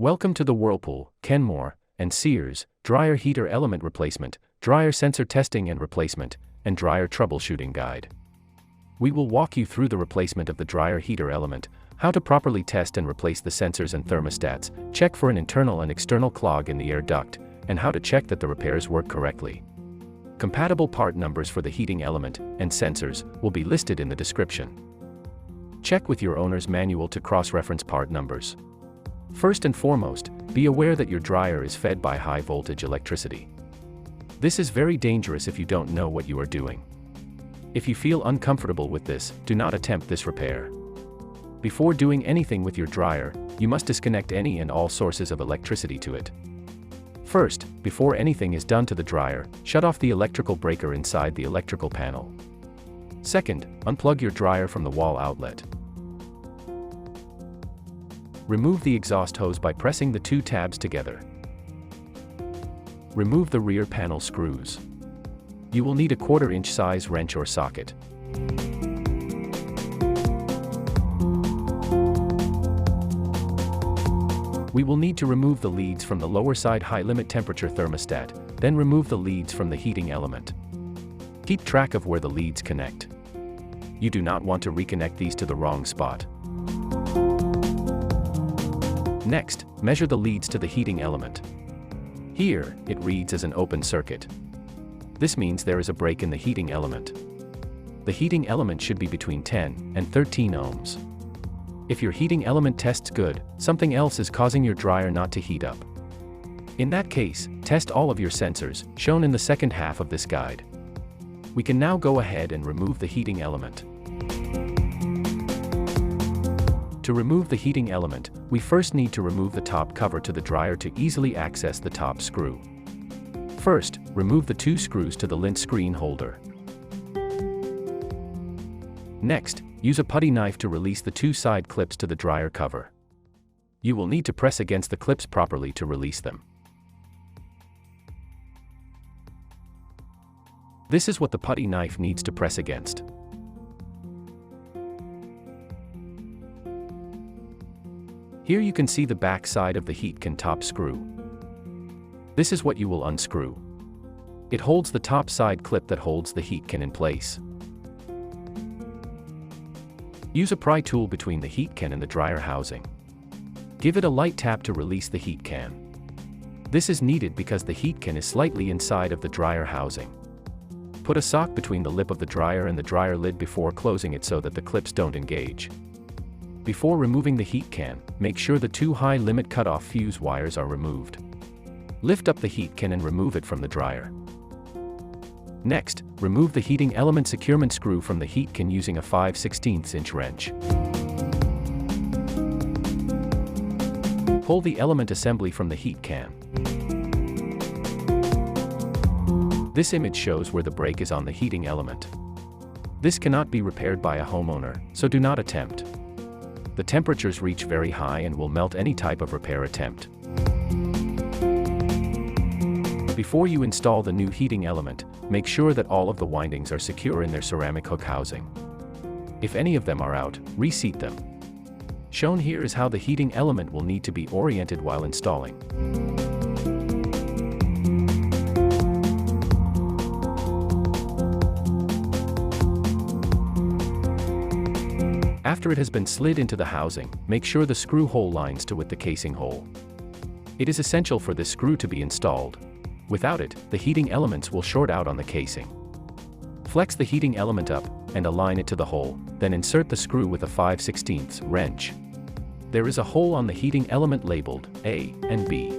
Welcome to the Whirlpool, Kenmore, and Sears dryer heater element replacement, dryer sensor testing and replacement, and dryer troubleshooting guide. We will walk you through the replacement of the dryer heater element, how to properly test and replace the sensors and thermostats, check for an internal and external clog in the air duct, and how to check that the repairs work correctly. Compatible part numbers for the heating element and sensors will be listed in the description. Check with your owner's manual to cross-reference part numbers. First and foremost, be aware that your dryer is fed by high-voltage electricity. This is very dangerous if you don't know what you are doing. If you feel uncomfortable with this, do not attempt this repair. Before doing anything with your dryer, you must disconnect any and all sources of electricity to it. First, before anything is done to the dryer, shut off the electrical breaker inside the electrical panel. Second, unplug your dryer from the wall outlet. Remove the exhaust hose by pressing the two tabs together. Remove the rear panel screws. You will need a 1/4-inch size wrench or socket. We will need to remove the leads from the lower side high limit temperature thermostat, then remove the leads from the heating element. Keep track of where the leads connect. You do not want to reconnect these to the wrong spot. Next, measure the leads to the heating element. Here, it reads as an open circuit. This means there is a break in the heating element. The heating element should be between 10 and 13 ohms. If your heating element tests good, something else is causing your dryer not to heat up. In that case, test all of your sensors, shown in the second half of this guide. We can now go ahead and remove the heating element. To remove the heating element, we first need to remove the top cover to the dryer to easily access the top screw. First, remove the two screws to the lint screen holder. Next, use a putty knife to release the two side clips to the dryer cover. You will need to press against the clips properly to release them. This is what the putty knife needs to press against. Here you can see the back side of the heat can top screw. This is what you will unscrew. It holds the top side clip that holds the heat can in place. Use a pry tool between the heat can and the dryer housing. Give it a light tap to release the heat can. This is needed because the heat can is slightly inside of the dryer housing. Put a sock between the lip of the dryer and the dryer lid before closing it so that the clips don't engage. Before removing the heat can, make sure the two high limit cutoff fuse wires are removed. Lift up the heat can and remove it from the dryer. Next, remove the heating element securement screw from the heat can using a 5/16" wrench. Pull the element assembly from the heat can. This image shows where the break is on the heating element. This cannot be repaired by a homeowner, so do not attempt. The temperatures reach very high and will melt any type of repair attempt. Before you install the new heating element, make sure that all of the windings are secure in their ceramic hook housing. If any of them are out, reseat them. Shown here is how the heating element will need to be oriented while installing. After it has been slid into the housing, make sure the screw hole lines to with the casing hole. It is essential for this screw to be installed. Without it, the heating elements will short out on the casing. Flex the heating element up, and align it to the hole, then insert the screw with a 5/16" wrench. There is a hole on the heating element labeled A and B.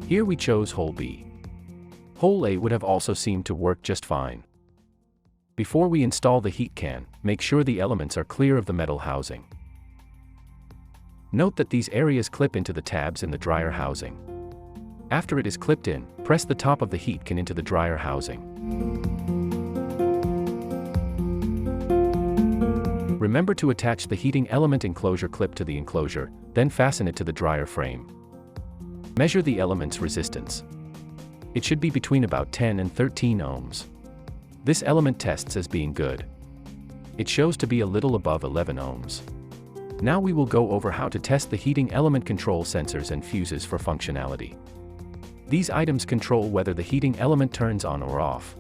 Here we chose hole B. Hole A would have also seemed to work just fine. Before we install the heat can, make sure the elements are clear of the metal housing. Note that these areas clip into the tabs in the dryer housing. After it is clipped in, press the top of the heat can into the dryer housing. Remember to attach the heating element enclosure clip to the enclosure, then fasten it to the dryer frame. Measure the element's resistance. It should be between about 10 and 13 ohms. This element tests as being good. It shows to be a little above 11 ohms. Now we will go over how to test the heating element control sensors and fuses for functionality. These items control whether the heating element turns on or off.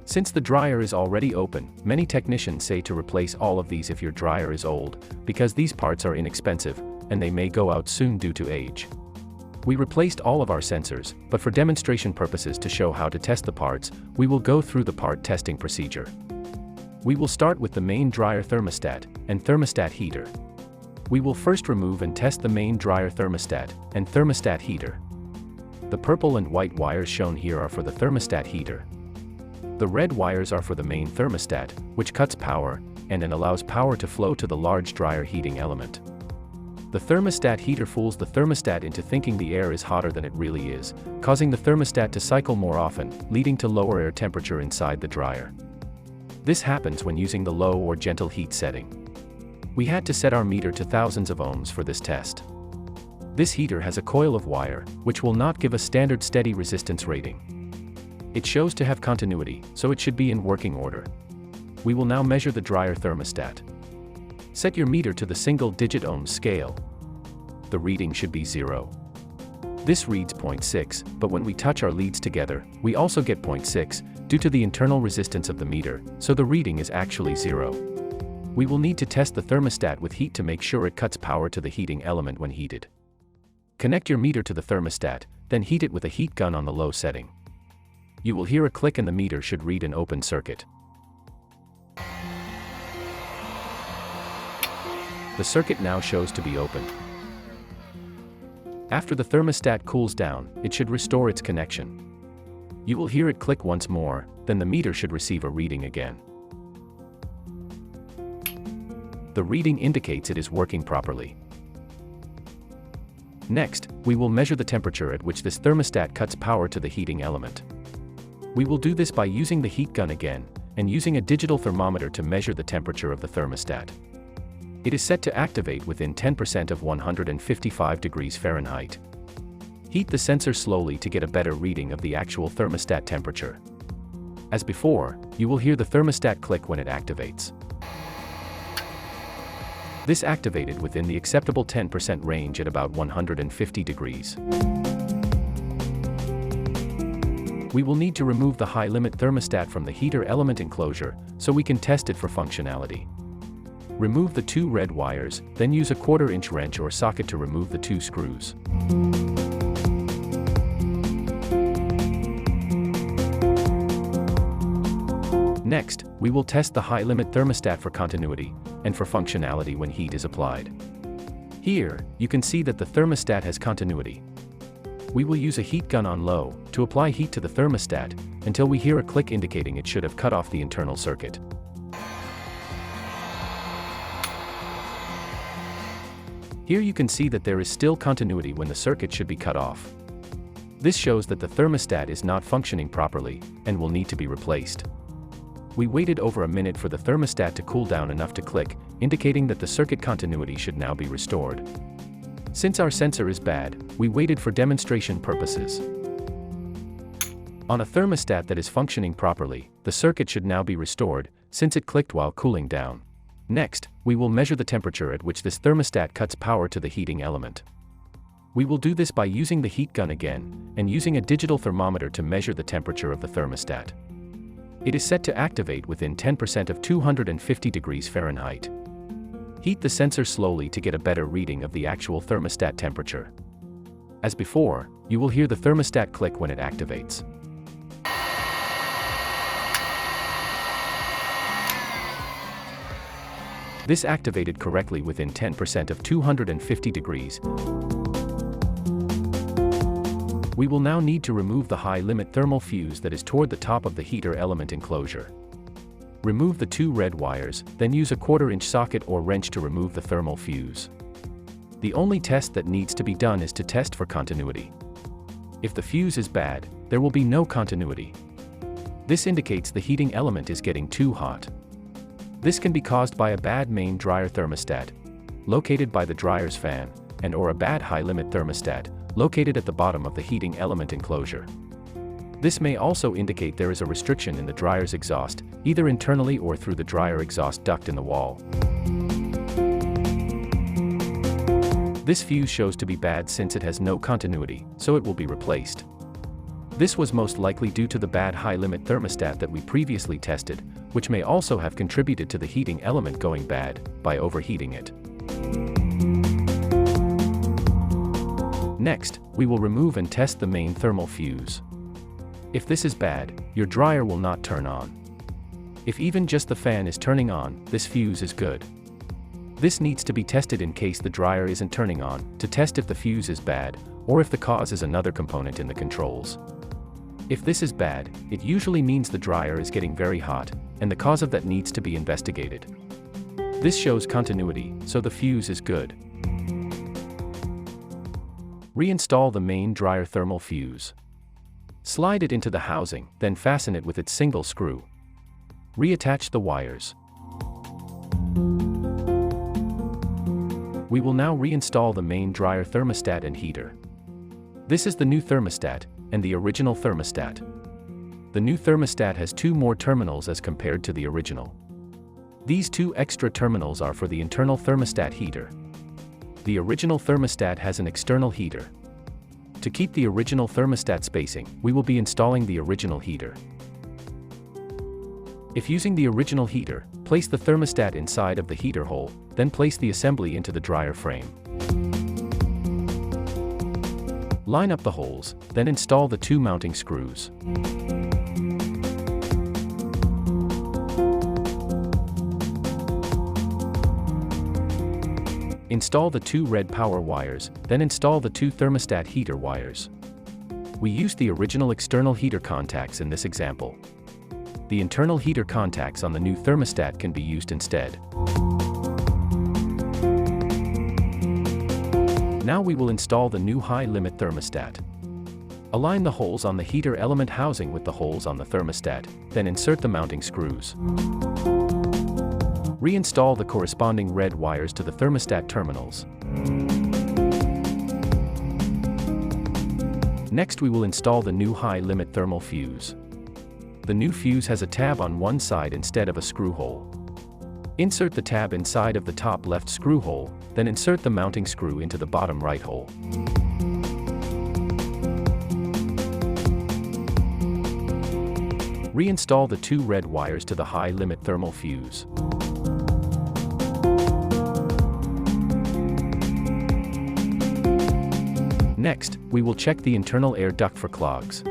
Since the dryer is already open, many technicians say to replace all of these if your dryer is old, because these parts are inexpensive, and they may go out soon due to age. We replaced all of our sensors, but for demonstration purposes to show how to test the parts, we will go through the part testing procedure. We will start with the main dryer thermostat and thermostat heater. We will first remove and test the main dryer thermostat and thermostat heater. The purple and white wires shown here are for the thermostat heater. The red wires are for the main thermostat, which cuts power and allows power to flow to the large dryer heating element. The thermostat heater fools the thermostat into thinking the air is hotter than it really is, causing the thermostat to cycle more often, leading to lower air temperature inside the dryer. This happens when using the low or gentle heat setting. We had to set our meter to thousands of ohms for this test. This heater has a coil of wire, which will not give a standard steady resistance rating. It shows to have continuity, so it should be in working order. We will now measure the dryer thermostat. Set your meter to the single-digit ohms scale. The reading should be 0. This reads 0.6, but when we touch our leads together, we also get 0.6, due to the internal resistance of the meter, so the reading is actually 0. We will need to test the thermostat with heat to make sure it cuts power to the heating element when heated. Connect your meter to the thermostat, then heat it with a heat gun on the low setting. You will hear a click and the meter should read an open circuit. The circuit now shows to be open. After the thermostat cools down, it should restore its connection. You will hear it click once more, then the meter should receive a reading again. The reading indicates it is working properly. Next, we will measure the temperature at which this thermostat cuts power to the heating element. We will do this by using the heat gun again, and using a digital thermometer to measure the temperature of the thermostat. It is set to activate within 10% of 155 degrees Fahrenheit. Heat the sensor slowly to get a better reading of the actual thermostat temperature. As before, you will hear the thermostat click when it activates. This activated within the acceptable 10% range at about 150 degrees. We will need to remove the high-limit thermostat from the heater element enclosure, so we can test it for functionality. Remove the 2 red wires, then use a 1/4-inch wrench or socket to remove the 2 screws. Next, we will test the high-limit thermostat for continuity, and for functionality when heat is applied. Here, you can see that the thermostat has continuity. We will use a heat gun on low, to apply heat to the thermostat, until we hear a click indicating it should have cut off the internal circuit. Here you can see that there is still continuity when the circuit should be cut off. This shows that the thermostat is not functioning properly, and will need to be replaced. We waited over a minute for the thermostat to cool down enough to click, indicating that the circuit continuity should now be restored. Since our sensor is bad, we waited for demonstration purposes. On a thermostat that is functioning properly, the circuit should now be restored, since it clicked while cooling down. Next, we will measure the temperature at which this thermostat cuts power to the heating element. We will do this by using the heat gun again, and using a digital thermometer to measure the temperature of the thermostat. It is set to activate within 10% of 250 degrees Fahrenheit. Heat the sensor slowly to get a better reading of the actual thermostat temperature. As before, you will hear the thermostat click when it activates. This activated correctly within 10% of 250 degrees. We will now need to remove the high-limit thermal fuse that is toward the top of the heater element enclosure. Remove the 2 red wires, then use a 1/4-inch socket or wrench to remove the thermal fuse. The only test that needs to be done is to test for continuity. If the fuse is bad, there will be no continuity. This indicates the heating element is getting too hot. This can be caused by a bad main dryer thermostat, located by the dryer's fan, and or a bad high-limit thermostat, located at the bottom of the heating element enclosure. This may also indicate there is a restriction in the dryer's exhaust, either internally or through the dryer exhaust duct in the wall. This fuse shows to be bad since it has no continuity, so it will be replaced. This was most likely due to the bad high-limit thermostat that we previously tested, which may also have contributed to the heating element going bad, by overheating it. Next, we will remove and test the main thermal fuse. If this is bad, your dryer will not turn on. If even just the fan is turning on, this fuse is good. This needs to be tested in case the dryer isn't turning on, to test if the fuse is bad, or if the cause is another component in the controls. If this is bad, it usually means the dryer is getting very hot, and the cause of that needs to be investigated. This shows continuity, so the fuse is good. Reinstall the main dryer thermal fuse. Slide it into the housing, then fasten it with its single screw. Reattach the wires. We will now reinstall the main dryer thermostat and heater. This is the new thermostat, and the original thermostat. The new thermostat has 2 more terminals as compared to the original. These 2 extra terminals are for the internal thermostat heater. The original thermostat has an external heater. To keep the original thermostat spacing, we will be installing the original heater. If using the original heater, place the thermostat inside of the heater hole, then place the assembly into the dryer frame. Line up the holes, then install the 2 mounting screws. Install the 2 red power wires, then install the 2 thermostat heater wires. We used the original external heater contacts in this example. The internal heater contacts on the new thermostat can be used instead. Now we will install the new high-limit thermostat. Align the holes on the heater element housing with the holes on the thermostat, then insert the mounting screws. Reinstall the corresponding red wires to the thermostat terminals. Next we will install the new high-limit thermal fuse. The new fuse has a tab on one side instead of a screw hole. Insert the tab inside of the top left screw hole, then insert the mounting screw into the bottom right hole. Reinstall the 2 red wires to the high-limit thermal fuse. Next, we will check the internal air duct for clogs.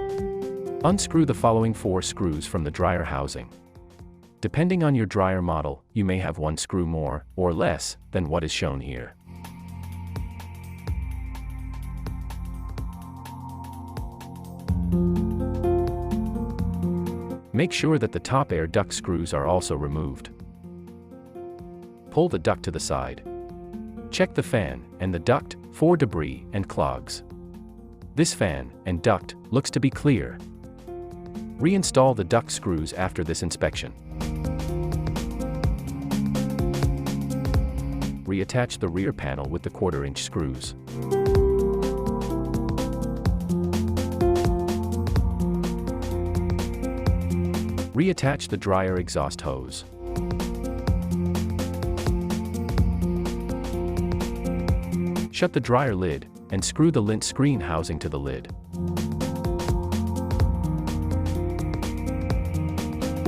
Unscrew the following 4 screws from the dryer housing. Depending on your dryer model, you may have 1 screw more, or less, than what is shown here. Make sure that the top air duct screws are also removed. Pull the duct to the side. Check the fan and the duct for debris and clogs. This fan and duct looks to be clear. Reinstall the duct screws after this inspection. Reattach the rear panel with the 1/4-inch screws. Reattach the dryer exhaust hose. Shut the dryer lid, and screw the lint screen housing to the lid.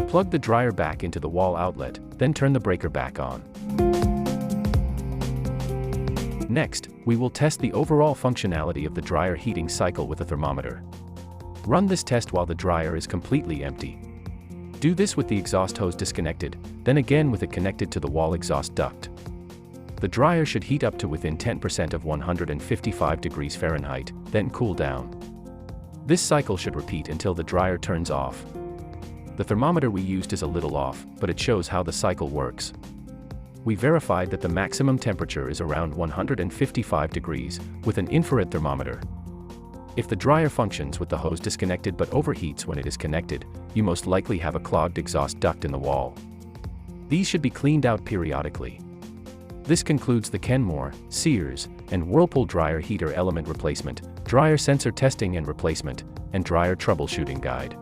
Plug the dryer back into the wall outlet, then turn the breaker back on. Next, we will test the overall functionality of the dryer heating cycle with a thermometer. Run this test while the dryer is completely empty. Do this with the exhaust hose disconnected, then again with it connected to the wall exhaust duct. The dryer should heat up to within 10% of 155 degrees Fahrenheit, then cool down. This cycle should repeat until the dryer turns off. The thermometer we used is a little off, but it shows how the cycle works. We verified that the maximum temperature is around 155 degrees, with an infrared thermometer. If the dryer functions with the hose disconnected but overheats when it is connected, you most likely have a clogged exhaust duct in the wall. These should be cleaned out periodically. This concludes the Kenmore, Sears, and Whirlpool dryer heater element replacement, dryer sensor testing and replacement, and dryer troubleshooting guide.